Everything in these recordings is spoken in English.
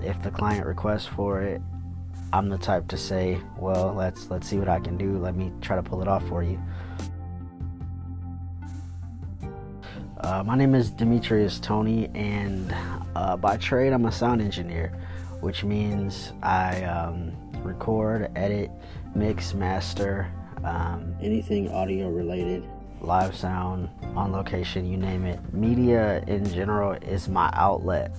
If the client requests for it, I'm the type to say, well, let's see what I can do. Let me try to pull it off for you. My name is DToney, and by trade, I'm a sound engineer, which means I record, edit, mix, master, anything audio related, live sound, on location, you name it. Media in general is my outlet,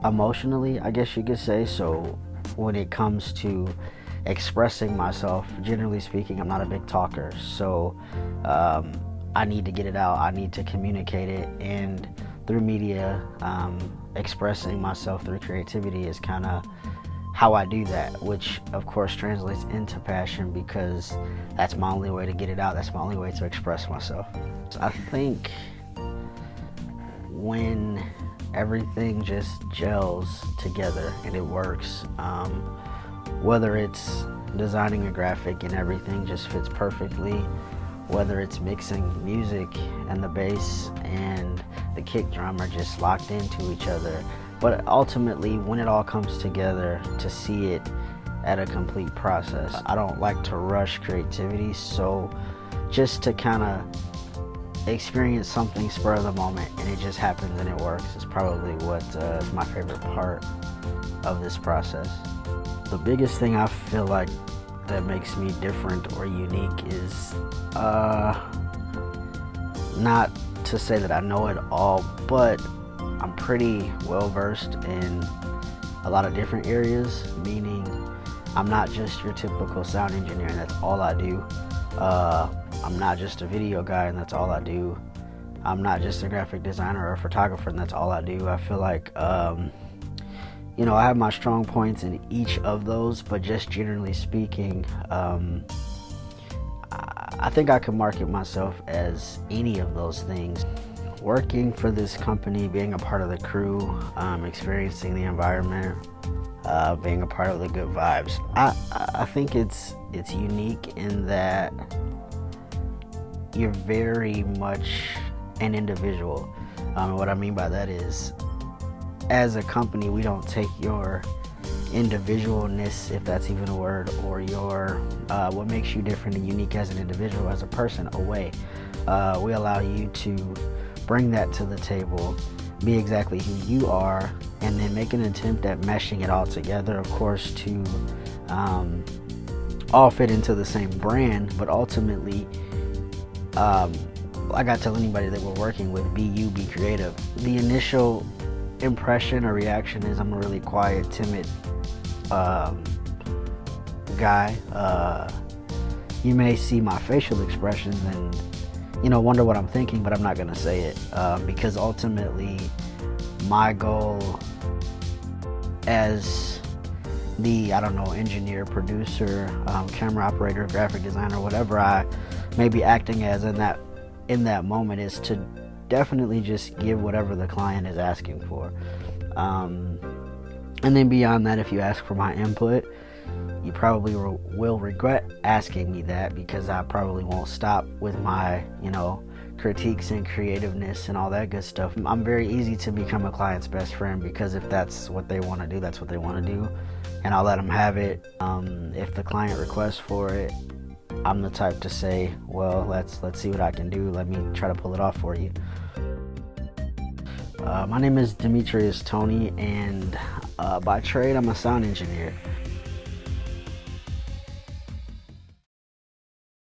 emotionally, I guess you could say. So when it comes to expressing myself, generally speaking, I'm not a big talker, so I need to get it out. I need to communicate it, and through media, expressing myself through creativity is kind of how I do that, which of course translates into passion, because that's my only way to get it out. That's my only way to express myself. So I think when everything just gels together and it works, whether it's designing a graphic and everything just fits perfectly, whether it's mixing music and the bass and the kick drum are just locked into each other. But ultimately, when it all comes together, to see it at a complete process. I don't like to rush creativity, so just to kind of experience something spur of the moment and it just happens and it works is probably what is my favorite part of this process. The biggest thing I feel like that makes me different or unique is not to say that I know it all, but I'm pretty well versed in a lot of different areas, meaning I'm not just your typical sound engineer and that's all I do. I'm not just a video guy and that's all I do. I'm not just a graphic designer or a photographer and that's all I do. I feel like I have my strong points in each of those, but just generally speaking, I think I can market myself as any of those things. Working for this company, being a part of the crew, experiencing the environment, being a part of the good vibes. I think it's unique in that you're very much an individual. What I mean by that is, as a company, we don't take your individualness, if that's even a word, or your what makes you different and unique as an individual, as a person, away. We allow you to bring that to the table, be exactly who you are, and then make an attempt at meshing it all together, of course, to all fit into the same brand. But ultimately, like I tell anybody that we're working with, be you, be creative. The initial impression or reaction is I'm a really quiet, timid guy. You may see my facial expressions and wonder what I'm thinking, but I'm not gonna say it, because ultimately my goal as the engineer, producer, camera operator, graphic designer, whatever I may be acting as in that moment, is to definitely just give whatever the client is asking for, and then beyond that, if you ask for my input, you probably will regret asking me that, because I probably won't stop with my critiques and creativeness and all that good stuff. I'm very easy to become a client's best friend, because if that's what they want to do, that's what they want to do, and I'll let them have it. If the client requests for it, I'm the type to say, well, let's see what I can do. Let me try to pull it off for you. My name is DToney, and by trade, I'm a sound engineer.